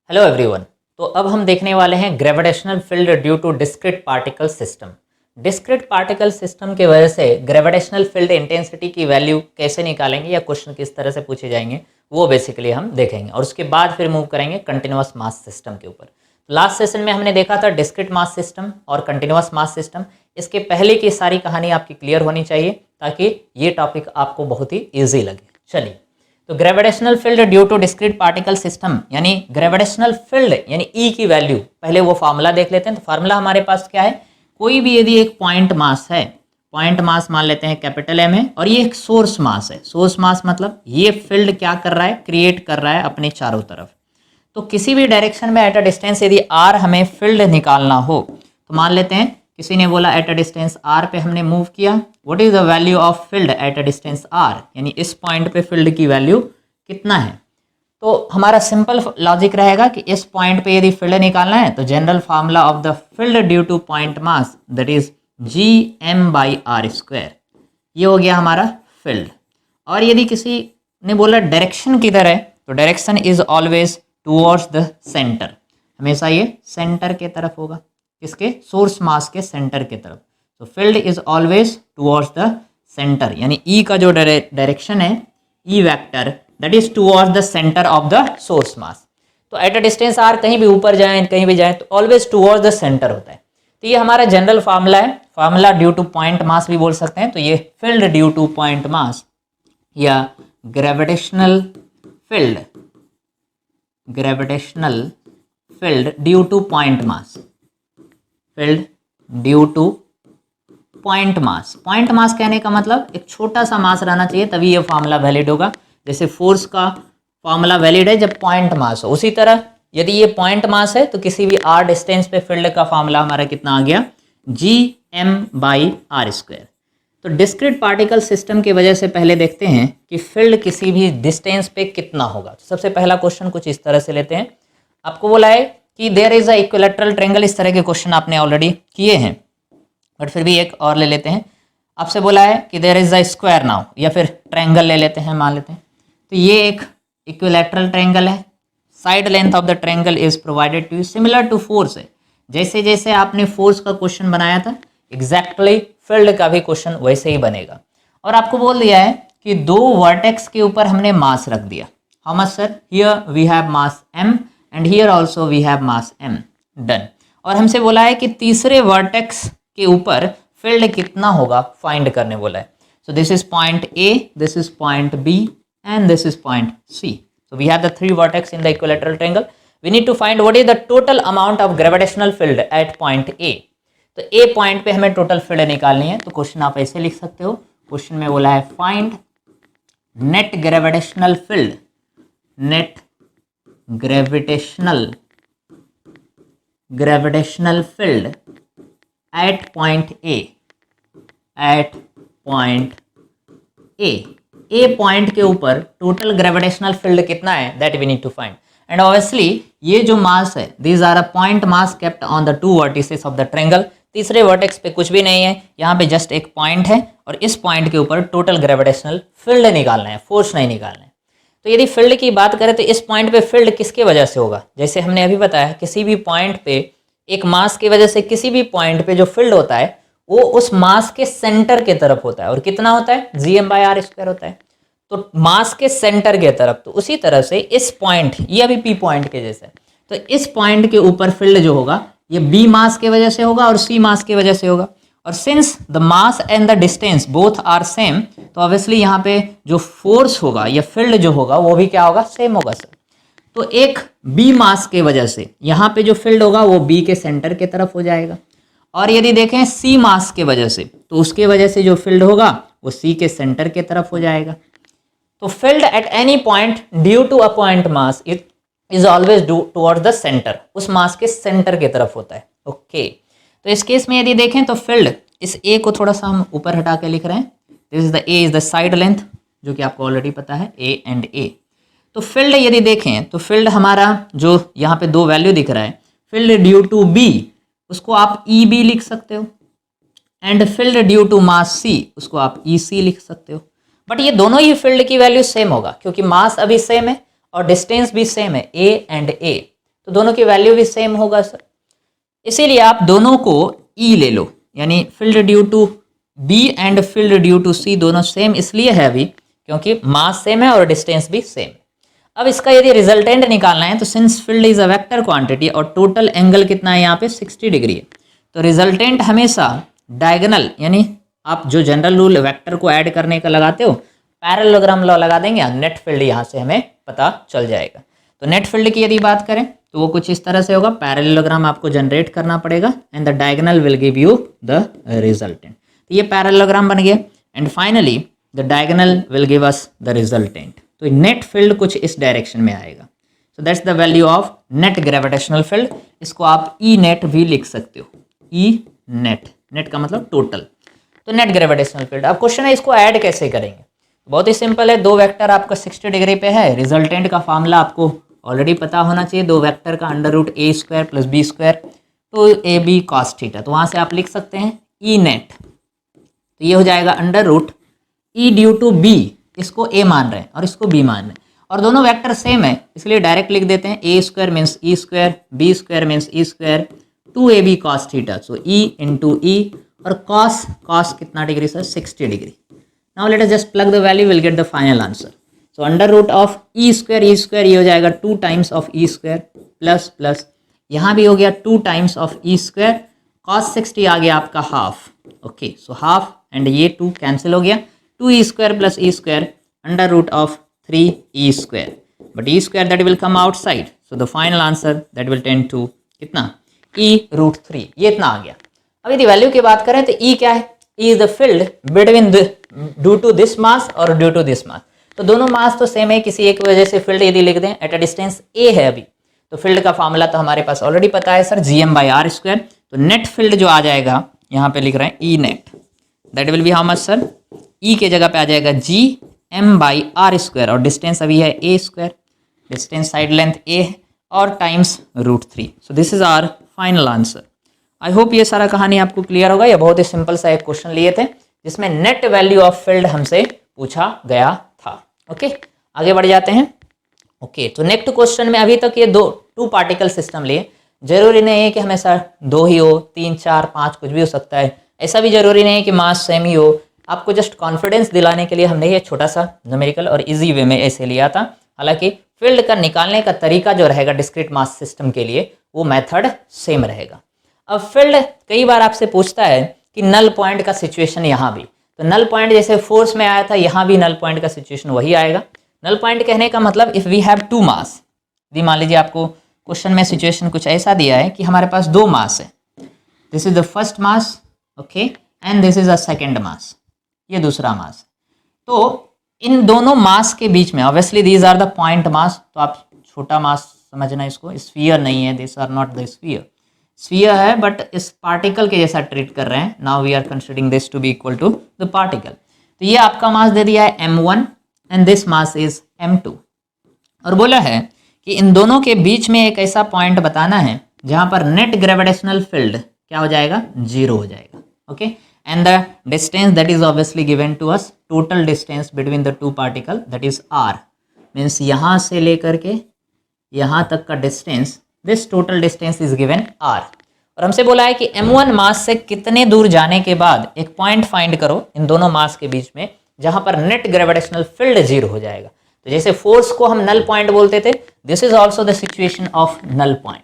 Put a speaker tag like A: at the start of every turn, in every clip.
A: Hello everyone. तो अब हम देखने वाले हैं gravitational field due to discrete particle system. Discrete particle system की वजह से ग्रेविटेशनल फील्ड इंटेंसिटी की वैल्यू कैसे निकालेंगे या क्वेश्चन किस तरह से पूछे जाएंगे वो बेसिकली हम देखेंगे और उसके बाद फिर मूव करेंगे कंटिन्यूअस मास सिस्टम के ऊपर। लास्ट सेशन में हमने देखा था डिस्क्रीट मास सिस्टम और कंटिन्यूअस मास सिस्टम। इसके पहले की सारी कहानी आपकी क्लियर होनी चाहिए ताकि ये टॉपिक आपको बहुत ही ईजी लगे। चलिए, तो gravitational field due to discrete particle system यानी ग्रेविटेशनल फील्ड यानी ई की वैल्यू, पहले वो फार्मूला देख लेते हैं। तो फार्मूला हमारे पास क्या है, कोई भी यदि एक पॉइंट मास है, पॉइंट मास मान लेते हैं कैपिटल एम है और ये एक सोर्स मास है। सोर्स मास मतलब ये फील्ड क्या कर रहा है, क्रिएट कर रहा है अपने चारों तरफ। तो किसी भी डायरेक्शन में एट अ डिस्टेंस यदि आर हमें फील्ड निकालना हो तो मान लेते हैं किसी ने बोला एट अ डिस्टेंस आर पे हमने मूव किया, what is the value of field at a distance R, यानी इस पॉइंट पे फील्ड की वैल्यू कितना है। तो हमारा सिंपल लॉजिक रहेगा कि इस पॉइंट पे यदि फील्ड निकालना है तो general formula of the field due to point mass that is G M by R square, ये हो गया हमारा फील्ड। और यदि किसी ने बोला डायरेक्शन किधर है तो direction is always towards the centre, हमेशा ये सेंटर के तरफ होगा, किसके, सोर्स मास के सेंटर के तरफ। तो field is always towards the centre, यानी ई का जो डायरेक्शन है, E vector that is towards the centre of the source mass. तो एट अ डिस्टेंस आर कहीं भी ऊपर जाएं कहीं भी जाएं तो ऑलवेज टूवर्ड्स द सेंटर होता है। तो ये हमारा जनरल फार्मूला है, formula due to point mass भी बोल सकते हैं। तो ये field due to point mass या gravitational field, gravitational field due to point mass, field due to point mass. Point mass कहने का मतलब एक छोटा सा मास रहना चाहिए तभी ये फार्मूला वैलिड होगा। जैसे फोर्स का फार्मूला वैलिड है जब पॉइंट मास हो, उसी तरह यदि ये पॉइंट मास है तो किसी भी आर डिस्टेंस पे फील्ड का फार्मूला हमारा कितना आ गया, G M by R square. तो डिस्क्रीट पार्टिकल सिस्टम की वजह से पहले देखते हैं कि फील्ड किसी भी डिस्टेंस पे कितना होगा। तो सबसे पहला क्वेश्चन कुछ इस तरह से लेते हैं। आपको बोला है कि there is a equilateral triangle, इस तरह के क्वेश्चन आपने ऑलरेडी किए हैं बट फिर भी एक और ले लेते हैं। आपसे बोला है कि there is a square now, या फिर ट्रायंगल ले लेते हैं, मान लेते हैं। तो ये एक इक्विलैटरल ट्रायंगल है, side length of the triangle is provided to you similar to force है। जैसे जैसे आपने फोर्स का क्वेश्चन बनाया था एग्जैक्टली फील्ड का भी क्वेश्चन वैसे ही बनेगा। और आपको बोल दिया है कि दो वर्टेक्स के ऊपर हमने मास रख दिया। How much sir, here we have mass m and here also we have mass m, done. और हमसे बोला है कि तीसरे वर्टेक्स के ऊपर फील्ड कितना होगा फाइंड करने बोला है। So this is point A, this is point B and this is point C. So we have the three vertex in the equilateral triangle. We need to find what is the total amount of gravitational field at point A. तो A point पे हमें total field निकालनी है। तो question आप ऐसे लिख सकते हो, क्वेश्चन में बोला है find net gravitational field, net gravitational field at point A, at point A point के ऊपर टोटल ग्रेविटेशनल फील्ड कितना है that we need to find. And obviously ये जो मास है these are a point mass kept on the two vertices of the triangle. तीसरे vertex पे कुछ भी नहीं है, यहाँ पे जस्ट एक पॉइंट है और इस पॉइंट के ऊपर टोटल ग्रेविटेशनल फील्ड निकालना है, फोर्स नहीं निकालना है। तो यदि फील्ड की बात करें तो इस पॉइंट पे फील्ड किसके वजह से होगा, जैसे हमने अभी बताया किसी भी पॉइंट पे एक मास की वजह से किसी भी पॉइंट पे जो फील्ड होता है वो उस मास के सेंटर के तरफ होता है। और कितना होता है, G M by R square होता है। तो मास के सेंटर के तरफ, तो उसी तरह से इस पॉइंट, ये अभी पी पॉइंट के जैसे, तो इस पॉइंट के ऊपर फील्ड जो होगा ये बी मास के वजह से होगा और सी मास के वजह से होगा। और since the mass and the distance both are same, तो ऑब्वियसली यहाँ पे जो फोर्स होगा या फील्ड जो होगा वो भी क्या होगा, सेम होगा सर। तो एक बी मास के वजह से यहाँ पे जो फील्ड होगा वो बी के सेंटर के तरफ हो जाएगा। और यदि देखें सी मास के वजह से तो उसके वजह से जो फील्ड होगा वो सी के सेंटर के तरफ हो जाएगा। तो field at any point due to a point mass it is always towards the centre, उस मास के सेंटर के तरफ होता है। ओके, तो इस केस में यदि देखें तो फील्ड, इस ए को थोड़ा सा हम ऊपर हटा के लिख रहे हैं, this is the A is the side length जो कि आपको ऑलरेडी पता है, ए एंड ए। तो फील्ड यदि देखें तो फील्ड हमारा जो यहाँ पे दो वैल्यू दिख रहा है, फील्ड ड्यू टू बी उसको आप ई बी लिख सकते हो and field due to mass C उसको आप ई सी लिख सकते हो। बट ये दोनों ही फील्ड की वैल्यू सेम होगा क्योंकि मास अभी सेम है और डिस्टेंस भी सेम है, ए एंड ए। तो दोनों की वैल्यू भी सेम होगा सर। इसीलिए आप दोनों को ई ले लो, यानी field due to B and field due to C दोनों सेम इसलिए है अभी क्योंकि मास सेम है और डिस्टेंस भी सेम। अब इसका यदि रिजल्टेंट निकालना है तो since field is a vector quantity और टोटल एंगल कितना है यहाँ पे 60 डिग्री है, तो रिजल्टेंट हमेशा डायगोनल, यानी आप जो जनरल रूल वेक्टर को ऐड करने का लगाते हो पैरेललोग्राम लॉ लगा देंगे, नेट फील्ड यहाँ से हमें पता चल जाएगा। तो नेट फील्ड की यदि बात करें तो वो कुछ इस तरह से होगा, पैरेललोग्राम आपको जनरेट करना पड़ेगा and the diagonal will give you the resultant. तो ये पैरेललोग्राम बन गया and finally the diagonal will give us the resultant. तो नेट फील्ड कुछ इस डायरेक्शन में आएगा। So that's the value of net gravitational field. इसको आप ई नेट भी लिख सकते हो, ई नेट, नेट का मतलब टोटल। तो नेट ग्रेविटेशनल फील्ड। अब क्वेश्चन है इसको ऐड कैसे करेंगे। बहुत ही सिंपल है, दो वेक्टर आपका 60 डिग्री पे है, रिजल्टेंट का फार्मूला आपको ऑलरेडी पता होना चाहिए, दो वेक्टर का अंडर रूट ए स्क्वायर प्लस बी स्क्वायर तो ए बी कॉस थीटा। तो वहाँ से आप लिख सकते हैं ई नेट, तो ये हो जाएगा under root E due to B, इसको ए मान रहे हैं और इसको बी मान रहे हैं और दोनों वेक्टर सेम है इसलिए डायरेक्ट लिख देते हैं A square means E square, B square means E square, 2ab cos theta, so e into E और cos कितना degree sir 60 degree. Now let us just plug the value, will get the final answer. So under root of E square ये हो जाएगा 2 times of E square plus plus यहाँ भी हो गया 2 times of E square, cos 60 आ गया आपका half, okay so half and ये 2 कैंसिल हो गया, 2e square plus E square under root of 3e square, but E square that will come outside, so the final answer that will tend to कितना e√3, ये इतना आ गया। अब यदि value की बात करें तो e क्या है, e is the field between due to this mass और ड्यू टू दिस मास, तो दोनों मास तो सेम है, किसी एक वजह से फील्ड यदि लिख दें एट अ डिस्टेंस a है अभी, तो फील्ड का फॉर्मूला तो हमारे पास ऑलरेडी पता है सर gm/r², तो नेट फील्ड जो आ जाएगा यहाँ पे लिख रहे हैं e net, that will be how much sir, e के जगह पे आ जाएगा gm/r² और डिस्टेंस अभी है a², distance side length a है और times √3, so this is our final answer. I hope ये सारा कहानी आपको क्लियर होगा। ये बहुत ही सिंपल सा एक क्वेश्चन लिए थे जिसमें नेट वैल्यू ऑफ फील्ड हमसे पूछा गया था। ओके आगे बढ़ जाते हैं। ओके तो नेक्स्ट क्वेश्चन में अभी तक ये टू पार्टिकल सिस्टम लिए, जरूरी नहीं है कि हमेशा 2 ही हो, 3 4 5 कुछ भी हो सकता है, ऐसा भी जरूरी नहीं है कि मास सेम ही हो। आपको जस्ट कॉन्फिडेंस दिलाने के लिए हमने ये छोटा सा न्यूमेरिकल और इजी वे में ऐसे लिया था। हालांकि फील्ड का निकालने का तरीका जो रहेगा डिस्क्रीट मास सिस्टम के लिए वो मेथड सेम रहेगा। अब फील्ड कई बार आपसे पूछता है कि नल पॉइंट का सिचुएशन यहाँ भी, तो नल पॉइंट जैसे फोर्स में आया था यहाँ भी नल पॉइंट का सिचुएशन वही आएगा। नल पॉइंट कहने का मतलब इफ़ वी हैव 2 मास, यदि मान लीजिए आपको क्वेश्चन में सिचुएशन कुछ ऐसा दिया है कि हमारे पास 2 मास है, this is the first mass okay and this is a second mass, ये दूसरा मास, तो इन दोनों मास के बीच में obviously these are the point mass, तो आप छोटा मास समझना, इसको स्फीयर नहीं है, this are not the sphere, sphere है बट इस पार्टिकल के जैसा ट्रीट कर रहे हैं। Now we are considering this to be equal to the particle, तो ये आपका मास दे दिया है m1 and this mass is m2 और बोला है कि इन दोनों के बीच में एक ऐसा पॉइंट बताना है जहां पर नेट ग्रेविटेशनल फील्ड क्या हो जाएगा, 0 हो जाएगा। Okay and the distance that is obviously given to us, total distance between the two particle that is r, means यहाँ से लेकर के यहाँ तक का distance, this total distance is given r, और हमसे बोला है कि m1 मास से कितने दूर जाने के बाद एक पॉइंट फाइंड करो इन दोनों मास के बीच में जहाँ पर नेट ग्रेविटेशनल फील्ड 0 हो जाएगा। तो जैसे फोर्स को हम नल पॉइंट बोलते थे, this is also the situation of null point.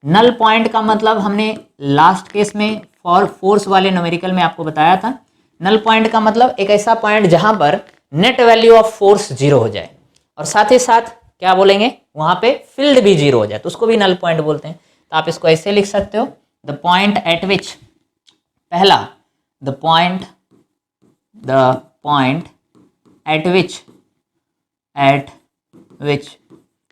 A: Null point का मतलब हमने लास्ट केस में फॉर फोर्स वाले न्यूमेरिकल में आपको बताया था, नल पॉइंट का मतलब एक ऐसा पॉइंट जहां पर नेट वैल्यू ऑफ फोर्स 0 हो जाए और साथ ही साथ क्या बोलेंगे वहां पे फील्ड भी 0 हो जाए, तो उसको भी नल पॉइंट बोलते हैं। तो आप इसको ऐसे लिख सकते हो, द पॉइंट एट विच, पहला द पॉइंट एट विच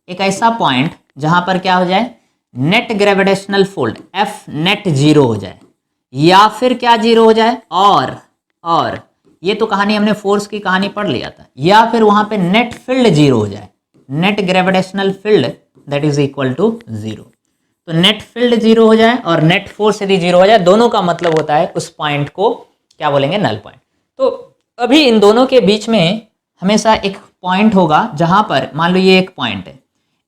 A: एक ऐसा पॉइंट जहां पर क्या हो जाए, net gravitational fold F net 0 हो जाए, या फिर क्या 0 हो जाए, और ये तो कहानी हमने फोर्स की कहानी पढ़ लिया था, या फिर वहां पे नेट फील्ड 0 हो जाए, net gravitational field that is equal to 0। तो नेट फील्ड 0 हो जाए और नेट फोर्स यदि 0 हो जाए, दोनों का मतलब होता है उस पॉइंट को क्या बोलेंगे, नल पॉइंट। तो अभी इन दोनों के बीच में हमेशा एक पॉइंट होगा जहां पर मान लो ये एक पॉइंट है,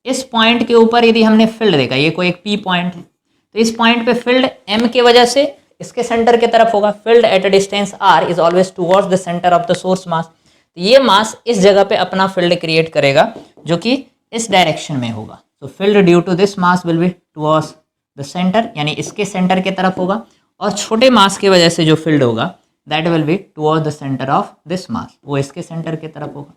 A: इस पॉइंट के ऊपर यदि हमने फील्ड देखा, ये कोई एक पी पॉइंट है, तो इस पॉइंट पे फील्ड m के वजह से इसके सेंटर की तरफ होगा। Field at a distance r is always towards the centre of the source mass. तो ये मास इस जगह पे अपना फील्ड क्रिएट करेगा जो कि इस डायरेक्शन में होगा। तो field due to this mass will be towards the centre, यानी इसके सेंटर की तरफ होगा। और छोटे मास की वजह से जो फील्ड होगा that will be towards the centre of this mass, वो इसके सेंटर की तरफ होगा।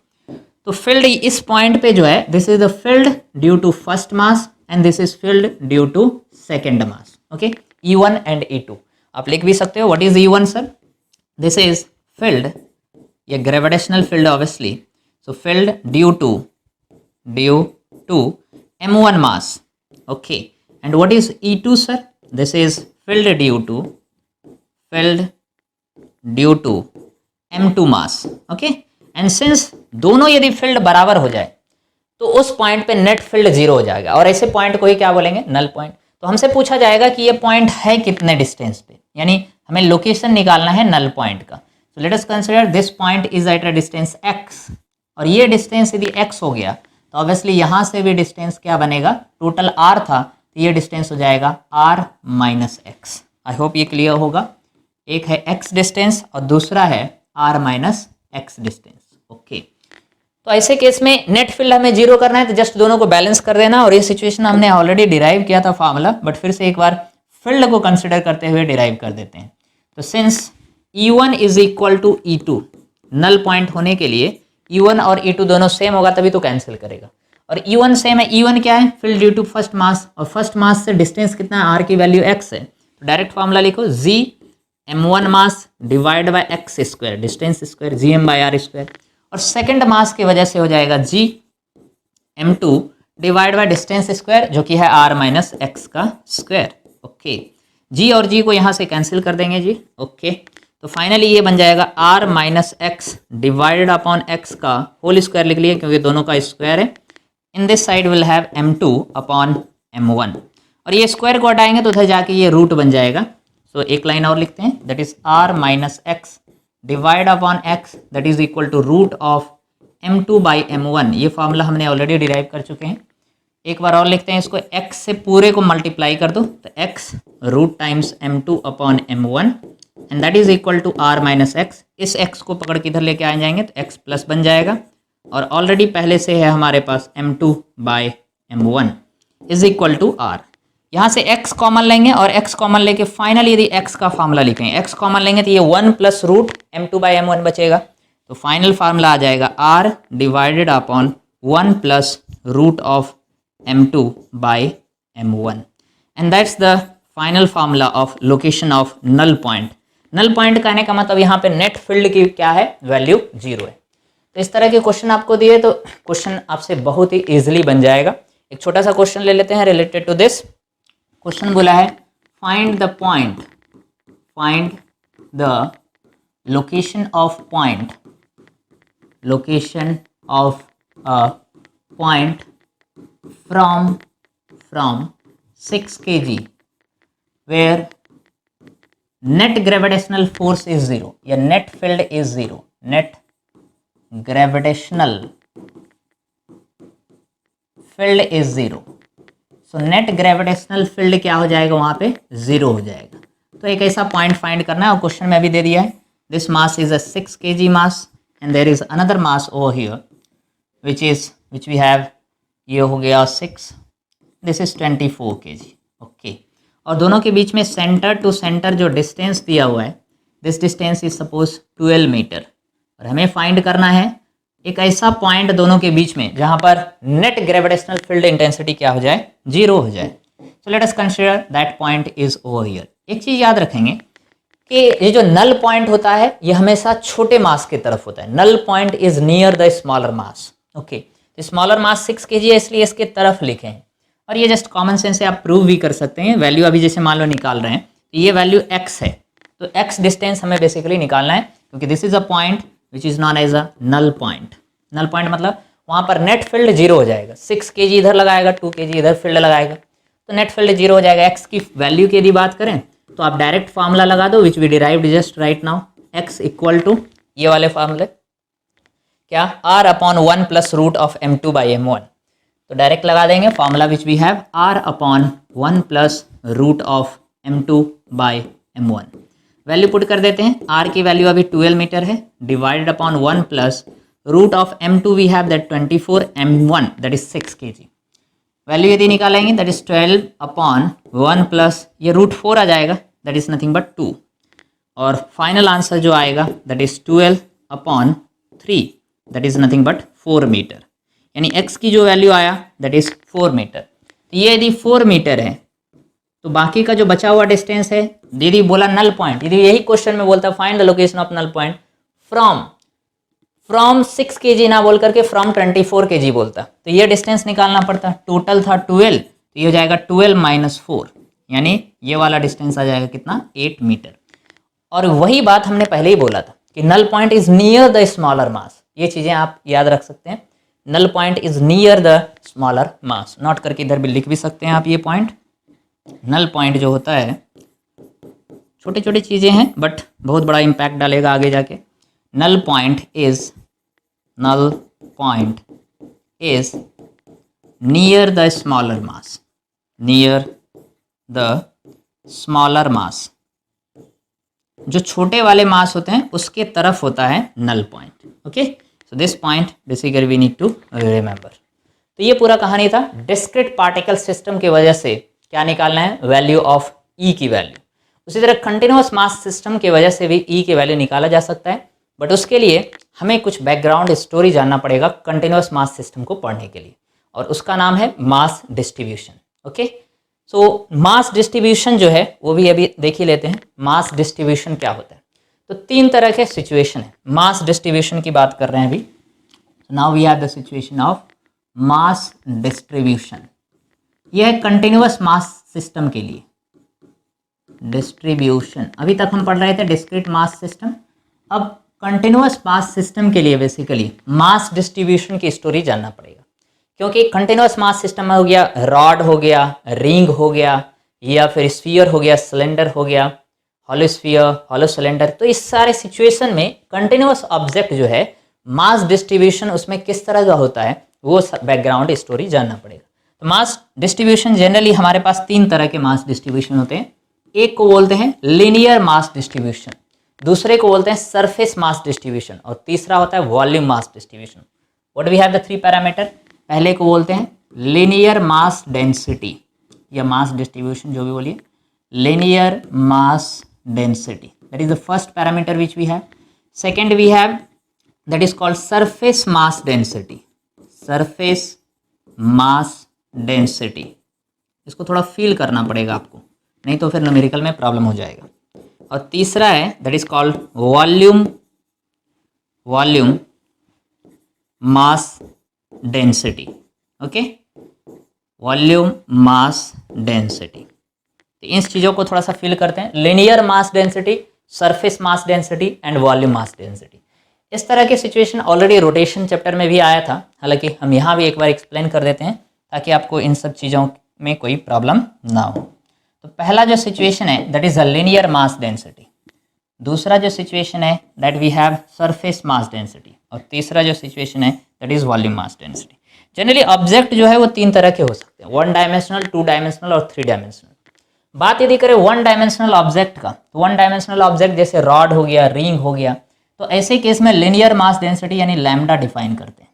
A: तो फील्ड इस पॉइंट पे जो है, this is the field due to first mass and this is field due to second mass. Okay, E1 and E2 आप लिख भी सकते हो। What is E1 sir? This is field, ये gravitational field obviously, so field due to m1 mass. Okay, and what is E2 sir? This is field due to m2 mass. Okay, and since दोनों यदि field बराबर हो जाए तो उस point पे net field zero हो जाएगा, और ऐसे पॉइंट को ही क्या बोलेंगे? Null point. तो हमसे पूछा जाएगा कि ये पॉइंट है कितने डिस्टेंस पे, यानी हमें लोकेशन निकालना है नल पॉइंट का। So let us consider this point is eight a distance x, और ये डिस्टेंस यदि x हो गया तो ऑब्वियसली यहाँ से भी डिस्टेंस क्या बनेगा? टोटल r था तो ये डिस्टेंस हो जाएगा r माइनस एक्स। आई होप ये क्लियर होगा। एक है x डिस्टेंस और दूसरा है r minus x distance. Okay, तो ऐसे केस में नेट फील्ड हमें जीरो करना है, तो जस्ट दोनों को बैलेंस कर देना। और ये सिचुएशन हमने ऑलरेडी डिराइव किया था फार्मूला, बट फिर से एक बार फील्ड को कंसिडर करते हुए डिराइव कर देते हैं। तो since E1 is equal to E2, null point होने के लिए E1 और E2 दोनों सेम होगा तभी तो कैंसिल करेगा। और E1 सेम है, E1 क्या है? फील्ड ड्यू टू फर्स्ट मास, और फर्स्ट मास से डिस्टेंस कितना है? r की वैल्यू x है, तो डायरेक्ट फार्मूला लिखो g m1 mass divide by x square, distance square, gm by r square. और सेकंड मास की वजह से हो जाएगा g m2 divide by distance square जो कि है r माइनस एक्स का स्क्वायर। ओके, g और g को यहाँ से कैंसिल कर देंगे जी। ओके, तो फाइनली ये बन जाएगा r minus x divided upon x का होल स्क्वायर लिख लिए क्योंकि दोनों का स्क्वायर है। In this side will have m2 upon m1, और ये स्क्वायर को हटाएंगे तो उधर जाके ये रूट बन जाएगा। सो एक लाइन और लिखते हैं, that is r minus X divide upon x that is equal to root of m2 by m1। ये फॉर्मूला हमने ऑलरेडी डिराइव कर चुके हैं। एक बार और लिखते हैं इसको, x से पूरे को मल्टीप्लाई कर दो तो x root times m2 upon m1 and that is equal to r minus X. इस x को पकड़ के इधर लेके आ जाएंगे तो x प्लस बन जाएगा, और ऑलरेडी पहले से है हमारे पास m2 by m1 is equal to r। यहाँ से x कॉमन लेंगे और x कॉमन लेके फाइनली यदि x का फार्मूला लिखेंगे, x कॉमन लेंगे तो ये 1 plus root m2 by m1 बचेगा। तो फाइनल फार्मूला आ जाएगा r divided upon 1 plus root of m2 by m1 and that's the final formula of location of null point. Null point कहने का मतलब यहाँ पे नेट फील्ड की क्या है? वैल्यू जीरो है। तो इस तरह के क्वेश्चन आपको दिए तो क्वेश्चन आपसे बहुत ही ईजिली बन जाएगा। एक छोटा सा क्वेश्चन ले लेते हैं रिलेटेड टू दिस। क्वेश्चन बोला है find the point, find the location of point, location of a point from 6 kg where net gravitational force is zero या net field is zero, net gravitational field is zero। So net gravitational field क्या हो जाएगा? वहाँ पे zero हो जाएगा। तो एक ऐसा पॉइंट फाइंड करना है, और क्वेश्चन में अभी दे दिया है this mass is a 6 kg mass and there is another mass over here which we have, ये हो गया 6, दिस इज 24 kg। ओके, और दोनों के बीच में सेंटर टू सेंटर जो डिस्टेंस दिया हुआ है, this distance is suppose 12 metre, और हमें फाइंड करना है एक ऐसा पॉइंट दोनों के बीच में जहां पर नेट ग्रेविटेशनल फील्ड इंटेंसिटी क्या हो जाए? जीरो हो जाए। So let us consider that point is over here. एक चीज याद रखेंगे कि ये जो नल पॉइंट होता है ये हमेशा छोटे मास की तरफ होता है। Null point is near the smaller mass. Okay, smaller mass 6 kg है इसलिए इसके तरफ लिखे हैं, और ये जस्ट कॉमन सेंस से आप प्रूव भी कर सकते हैं। वैल्यू अभी जैसे मान लो निकाल रहे हैं तो ये वैल्यू x है, तो x डिस्टेंस हमें बेसिकली निकालना है क्योंकि this is a point which is known as a null point. Null point मतलब वहाँ पर नेट फील्ड जीरो हो जाएगा। 6 kg इधर लगाएगा, 2 kg इधर फील्ड लगाएगा, तो नेट फील्ड जीरो हो जाएगा। x की वैल्यू की यदि बात करें तो आप डायरेक्ट फार्मूला लगा दो which we derived just right now, x equal to ये वाले फार्मूले क्या? r upon 1 plus root of m2 by m1। तो डायरेक्ट लगा देंगे formula which we have r upon 1 plus root of m2 by m1। Value put कर देते हैं, r की वैल्यू अभी 12 मीटर है, divided upon 1 plus root of m2 we have that 24, m1 that is 6 kg। Value यदि निकालेंगे that is 12 upon 1 plus ये root 4 आ जाएगा दैट इज नथिंग बट 2, और फाइनल आंसर जो आएगा that is 12 upon 3 that is nothing but 4 metre, यानी x की जो वैल्यू आया दैट इज 4 मीटर। तो ये यदि 4 मीटर है तो बाकी का जो बचा हुआ डिस्टेंस है, दीदी बोला नल पॉइंट, यदि यही क्वेश्चन में बोलता find the location of null point from 6 kg ना बोल करके फ्रॉम 24 kg बोलता, तो ये डिस्टेंस निकालना पड़ता। टोटल था 12, तो ये हो जाएगा 12 माइनस 4, यानी ये वाला डिस्टेंस आ जाएगा कितना 8 मीटर। और वही बात हमने पहले ही बोला था कि null point is near the smaller mass, ये चीजें आप याद रख सकते हैं। Null point is near the smaller mass, note करके इधर भी लिख भी सकते हैं आप ये पॉइंट। नल पॉइंट जो होता है छोटे छोटे चीजें हैं बट बहुत बड़ा इंपैक्ट डालेगा आगे जाके। Null point is near the smaller mass, near the smaller mass, जो छोटे वाले मास होते हैं उसके तरफ होता है null point. Okay, so this point basically we need to remember. तो ये पूरा कहानी था। डिस्क्रीट पार्टिकल सिस्टम की वजह से क्या निकालना है, वैल्यू ऑफ ई की वैल्यू। उसी तरह कंटिन्यूअस मास सिस्टम की वजह से भी ई की वैल्यू निकाला जा सकता है, बट उसके लिए हमें कुछ बैकग्राउंड स्टोरी जानना पड़ेगा कंटिन्यूअस मास सिस्टम को पढ़ने के लिए, और उसका नाम है मास डिस्ट्रीब्यूशन। ओके, सो मास डिस्ट्रीब्यूशन जो है वो भी अभी देख ही लेते हैं। मास डिस्ट्रीब्यूशन क्या होता है, तो 3 तरह के सिचुएशन है। मास डिस्ट्रीब्यूशन की बात कर रहे हैं अभी। Now we have the situation of mass distribution. यह है कंटिन्यूअस मास सिस्टम के लिए डिस्ट्रीब्यूशन। अभी तक हम पढ़ रहे थे डिस्क्रीट मास सिस्टम, अब कंटिन्यूअस मास सिस्टम के लिए बेसिकली मास डिस्ट्रीब्यूशन की स्टोरी जानना पड़ेगा, क्योंकि कंटिन्यूअस मास सिस्टम में हो गया रॉड, हो गया रिंग, हो गया या फिर स्फीयर हो गया, सिलेंडर हो गया, हॉलो स्फीयर, हॉलो सिलेंडर। तो इस सारे सिचुएशन में कंटिन्यूअस ऑब्जेक्ट जो है मास डिस्ट्रीब्यूशन उसमें किस तरह का होता है वो बैकग्राउंड स्टोरी जानना पड़ेगा। तो मास डिस्ट्रीब्यूशन जनरली हमारे पास 3 तरह के मास डिस्ट्रीब्यूशन होते हैं। एक को बोलते हैं लीनियर मास डिस्ट्रीब्यूशन, दूसरे को बोलते हैं सरफेस मास डिस्ट्रीब्यूशन, और तीसरा होता है volume mass distribution. What we have the 3 parameter. पहले को बोलते हैं लीनियर मास डेंसिटी या मास डिस्ट्रीब्यूशन, जो भी बोलिए, linear mass density, that is the first parameter which we have. Second we have that is called surface mass density, surface mass density. इसको थोड़ा फील करना पड़ेगा आपको, नहीं तो फिर न्यूमेरिकल में प्रॉब्लम हो जाएगा। और तीसरा है that is called volume mass density. Okay, volume mass density. तो इन चीज़ों को थोड़ा सा फील करते हैं, linear mass density, surface mass density and volume mass density. इस तरह के सिचुएशन ऑलरेडी रोटेशन चैप्टर में भी आया था, हालांकि हम यहाँ भी एक बार एक्सप्लेन कर देते हैं ताकि आपको इन सब चीज़ों में कोई प्रॉब्लम ना हो। तो पहला जो सिचुएशन है that is a linear mass density, दूसरा जो सिचुएशन है that we have surface mass density, और तीसरा जो सिचुएशन है that is volume mass density. Generally object जो है वो 3 तरह के हो सकते हैं, 1 डायमेंशनल, 2 डायमेंशनल और 3 डायमेंशनल। बात यदि करें 1 डायमेंशनल ऑब्जेक्ट का, तो 1 डायमेंशनल ऑब्जेक्ट जैसे रॉड हो गया, रिंग हो गया, तो ऐसे केस में लीनियर मास डेंसिटी यानी लैम्डा डिफाइन करते हैं।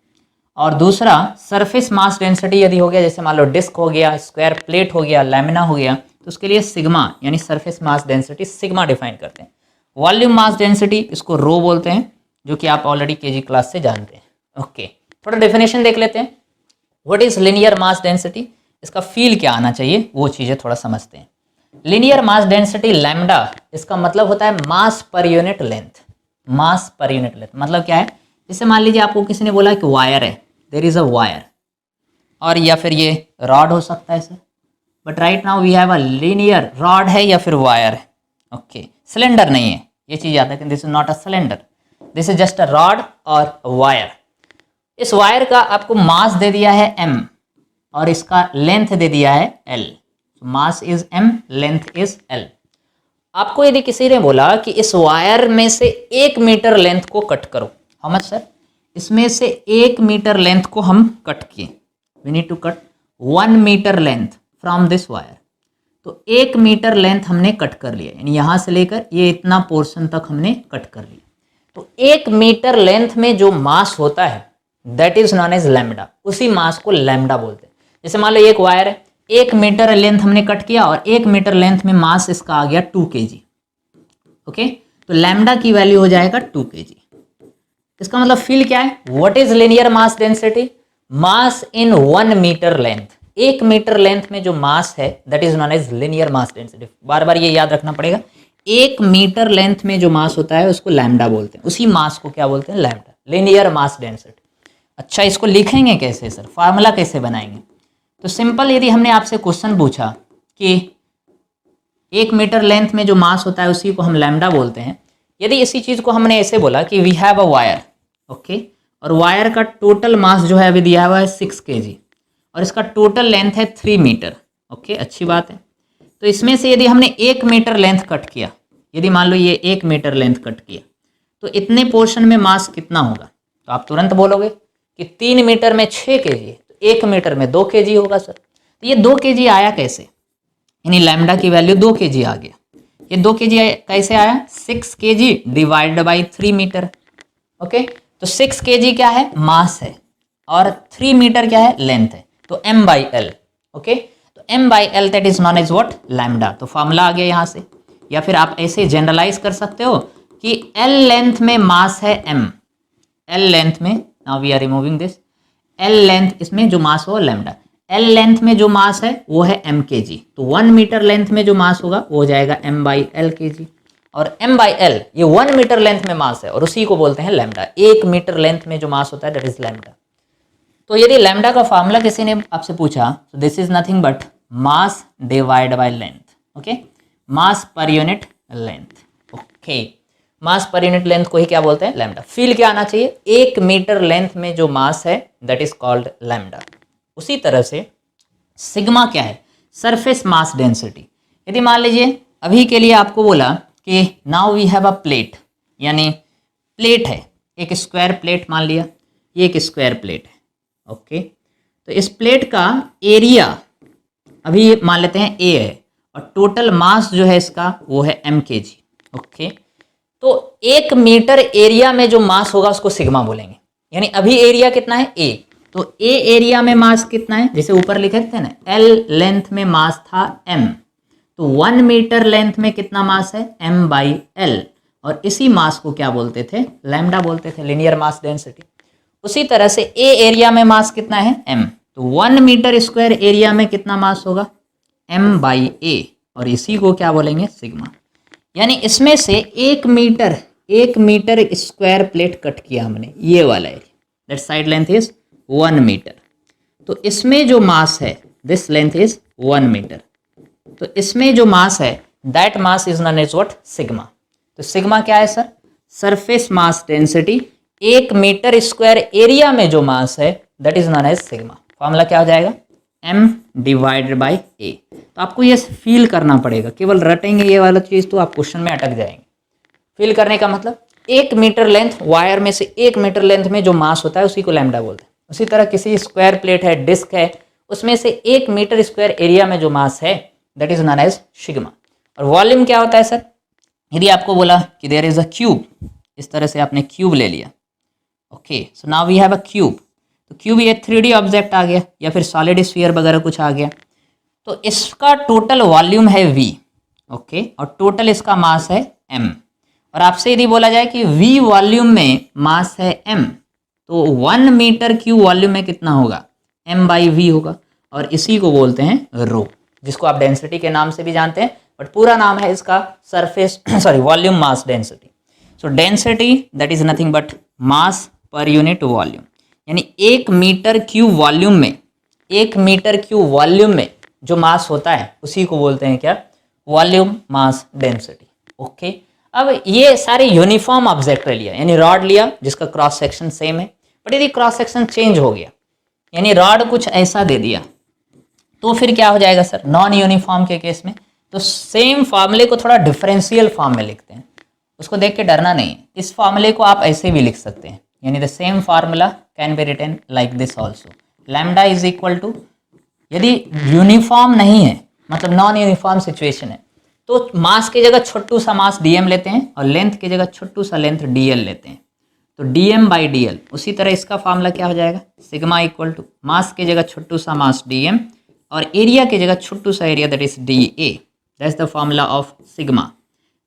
A: और दूसरा सरफेस मास डेंसिटी यदि हो गया, जैसे मान लो डिस्क हो गया, स्क्वायर प्लेट हो गया, लैमिना हो गया, तो उसके लिए सिग्मा यानी surface mass density sigma define करते हैं। वॉल्यूम मास डेंसिटी इसको रो बोलते हैं, जो कि आप ऑलरेडी केजी क्लास से जानते हैं। ओके, थोड़ा डेफिनेशन देख लेते हैं। What is linear mass density, इसका फील क्या आना चाहिए वो चीजें थोड़ा समझते हैं। लीनियर मास डेंसिटी लैम्डा, इसका मतलब होता है मास पर यूनिट लेंथ। मास पर यूनिट लेंथ मतलब क्या है, जैसे मान लीजिए आपको किसी ने बोला कि वायर है, देयर इज अ वायर, और या फिर ये रॉड हो सकता है sir, but right now we have a linear, rod है या फिर वायर है। ओके, सिलेंडर नहीं है, ये चीज याद है कि this is not a cylinder, this is just a rod और वायर। इस वायर का आपको मास दे दिया है m और इसका लेंथ दे दिया है l। Mass is m, length is l। आपको यदि किसी ने बोला कि इस वायर में से 1 मीटर लेंथ को कट करो, हाउ मच सर, इसमें से 1 मीटर लेंथ को हम कट किए, we need to cut 1 metre length from this wire. तो 1 मीटर लेंथ हमने कट कर लिया, यानी यहाँ से लेकर ये इतना पोर्शन तक हमने कट कर लिया। तो 1 मीटर लेंथ में जो मास होता है that is known as lambda, उसी मास को लैम्डा बोलते हैं। जैसे मान लो एक वायर है, 1 मीटर लेंथ हमने कट किया और 1 मीटर लेंथ में मास इसका आ गया 2 kg। ओके, तो लैम्डा की वैल्यू हो जाएगा 2 kg। इसका मतलब फील क्या है, what is linear mass density, mass in 1 metre length. 1 metre length में जो मास है that is known as linear mass density. बार बार ये याद रखना पड़ेगा, 1 मीटर लेंथ में जो मास होता है उसको लैम्डा बोलते हैं, उसी मास को क्या बोलते हैं, लैम्डा, लिनियर मास डेंसिटी। अच्छा, इसको लिखेंगे कैसे सर, फार्मूला कैसे बनाएंगे? तो सिंपल, यदि हमने आपसे क्वेश्चन पूछा कि 1 मीटर लेंथ में जो मास होता है उसी को हम लैम्डा बोलते हैं, यदि इसी चीज को हमने ऐसे बोला कि we have a wire, okay, और वायर का टोटल मास जो है अभी दिया हुआ है 6 kg और इसका टोटल लेंथ है 3 मीटर, ओके, अच्छी बात है। तो इसमें से यदि हमने 1 मीटर लेंथ कट किया, यदि मान लो ये 1 मीटर लेंथ कट किया, तो इतने पोर्शन में मास कितना होगा? तो आप तुरंत बोलोगे कि 3 मीटर में 6 kg, तो 1 मीटर में 2 kg होगा सर। तो ये 2 kg आया कैसे, यानी लैम्डा की वैल्यू 2 kg आ गया। ये 2 kg कैसे आया, 6 kg divided by 3 metre, okay. तो 6 kg क्या है, मास है, और 3 मीटर क्या है, लेंथ है, तो m/l, ओके। तो m/l that is known as what, lambda. तो फॉर्मूला आ गया यहाँ से। या फिर आप ऐसे जनरलाइज कर सकते हो कि l लेंथ में मास है m, l लेंथ में, now we are removing this, l length इसमें जो मास हो लैम्डा, l लेंथ में जो मास है वो है m kg। तो 1 मीटर लेंथ में जो मास होगा वो हो जाएगा m/l kg, और m/l ये 1 मीटर लेंथ में मास है और उसी को बोलते हैं लैम्डा। 1 मीटर लेंथ में जो मास होता है दैट इज लैम्डा। तो यदि लैम्डा का फॉर्मूला किसी ने आपसे पूछा, तो this is nothing but mass divide by length, okay, mass per unit length, okay. Mass per unit length को ही क्या बोलते हैं, लैम्डा। फील क्या आना चाहिए, 1 मीटर लेंथ में जो मास है दैट इज कॉल्ड लैम्डा। उसी तरह से सिग्मा क्या है, सरफेस मास डेंसिटी। यदि मान लीजिए अभी के लिए आपको बोला कि now we have a plate, यानी प्लेट है, एक स्क्वायर प्लेट मान लिया, ये एक स्क्वायर प्लेट है, ओके। तो इस प्लेट का एरिया अभी मान लेते हैं ए है, और टोटल मास जो है इसका वो है m kg, ओके। तो 1 मीटर एरिया में जो मास होगा उसको सिग्मा बोलेंगे, यानी अभी एरिया कितना है a, तो a एरिया में मास कितना है, जैसे ऊपर लिखे थे ना, l लेंथ में मास था m, तो 1 मीटर लेंथ में कितना मास है, m/l, और इसी मास को क्या बोलते थे, लैम्डा बोलते थे, लिनियर मास डेंसिटी। उसी तरह से a एरिया में मास कितना है, m, तो 1 मीटर स्क्वायर एरिया में कितना मास होगा, m/a, और इसी को क्या बोलेंगे, सिग्मा। यानी इसमें से 1 मीटर स्क्वायर प्लेट कट किया हमने, ये वाला area, that side length is 1 metre, तो इसमें जो मास है दिस लेंथ इज 1 मीटर, तो इसमें जो मास है that mass is known as what, sigma. तो सिग्मा क्या है sir, surface mass density, 1 metre square area में जो मास है that is known as sigma. Formula क्या हो जाएगा, m डिवाइडेड बाई a। तो आपको ये फील करना पड़ेगा, केवल रटेंगे ये वाला चीज़ तो आप क्वेश्चन में अटक जाएंगे। फील करने का मतलब 1 मीटर लेंथ, वायर में से 1 मीटर लेंथ में जो मास होता है उसी को लैम्डा बोलते हैं। उसी तरह किसी स्क्वायर प्लेट है, डिस्क है, उसमें से 1 मीटर स्क्वायर एरिया में जो मास है that is known as sigma. और वॉल्यूम क्या होता है सर, यदि आपको बोला कि देयर इज अ क्यूब, इस तरह से आपने क्यूब ले लिया, okay, so now we have a cube, तो क्यूब ये 3D ऑब्जेक्ट आ गया या फिर सॉलिड स्फीयर वगैरह कुछ आ गया, तो इसका टोटल वॉल्यूम है v, ओके, और टोटल इसका मास है m। और आपसे यदि बोला जाए कि v वॉल्यूम में मास है m, तो 1 मीटर क्यूब वॉल्यूम में कितना होगा, m/v होगा, और इसी को बोलते हैं रो, जिसको आप डेंसिटी के नाम से भी जानते हैं, बट पूरा नाम है इसका surface volume mass density. So density that is nothing but mass per unit volume, यानी 1 मीटर क्यूब वॉल्यूम में, 1 मीटर क्यूब वॉल्यूम में जो मास होता है उसी को बोलते हैं क्या, वॉल्यूम मास डेंसिटी, ओके। अब ये सारे यूनिफॉर्म ऑब्जेक्ट लिया, यानी रॉड लिया जिसका क्रॉस सेक्शन सेम है, बट यदि क्रॉस सेक्शन चेंज हो गया, यानी रॉड कुछ ऐसा दे दिया, तो फिर क्या हो जाएगा सर, नॉन यूनिफॉर्म के केस में तो सेम फार्मूले को थोड़ा डिफरेंशियल फॉर्म में लिखते हैं, उसको देख के डरना नहीं है। इस फार्मूले को आप ऐसे भी लिख सकते हैं, यानी the same formula can be written like this also, lambda is equal to, यदि यूनिफॉर्म नहीं है मतलब नॉन यूनिफॉर्म सिचुएशन है तो मास की जगह छोटू सा मास dm लेते हैं और लेंथ की जगह छोटू सा लेंथ dl लेते हैं, तो dm बाई dl। उसी तरह इसका फॉर्मूला क्या हो जाएगा, सिग्मा इक्वल टू मास की जगह छोटू सा मास dm और एरिया की जगह छोटू सा area that is dA, that's the formula of sigma.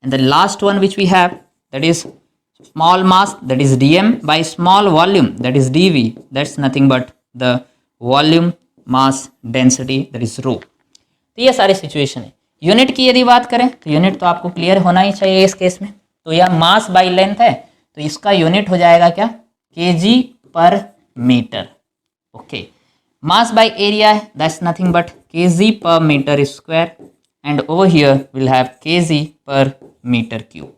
A: And the last one which we have that is small mass that is dm by small volume that is dv, that's nothing but the volume mass density that is rho. तो ये सारी situation है। Unit की यदि बात करें तो unit तो आपको क्लियर होना ही चाहिए इस केस में, तो यह मास बाई लेंथ है तो इसका यूनिट हो जाएगा क्या, KG per metre. Okay, mass by area है that's nothing but KG per metre square and over here will have KG per metre cube.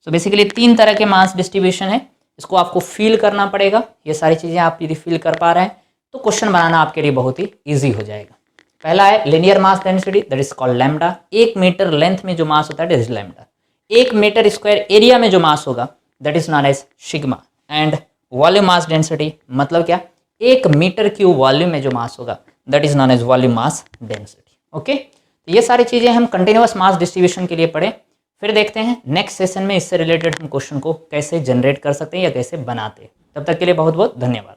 A: So basically 3 तरह के मास डिस्ट्रीब्यूशन है, इसको आपको फील करना पड़ेगा। ये सारी चीज़ें आप यदि फील कर पा रहे हैं तो क्वेश्चन बनाना आपके लिए बहुत ही ईजी हो जाएगा। पहला है linear mass density that is called lambda, 1 metre length में जो मास होता है that is lambda, 1 metre square area में जो मास होगा that is known as sigma, and volume mass density मतलब क्या, 1 मीटर क्यूब वॉल्यूम में जो मास होगा that is known as volume mass density. Okay, तो ये सारी चीज़ें हम कंटिन्यूअस मास डिस्ट्रीब्यूशन के लिए पढ़े। फिर देखते हैं नेक्स्ट सेशन में इससे रिलेटेड हम क्वेश्चन को कैसे जनरेट कर सकते हैं या कैसे बनाते हैं। तब तक के लिए बहुत बहुत धन्यवाद।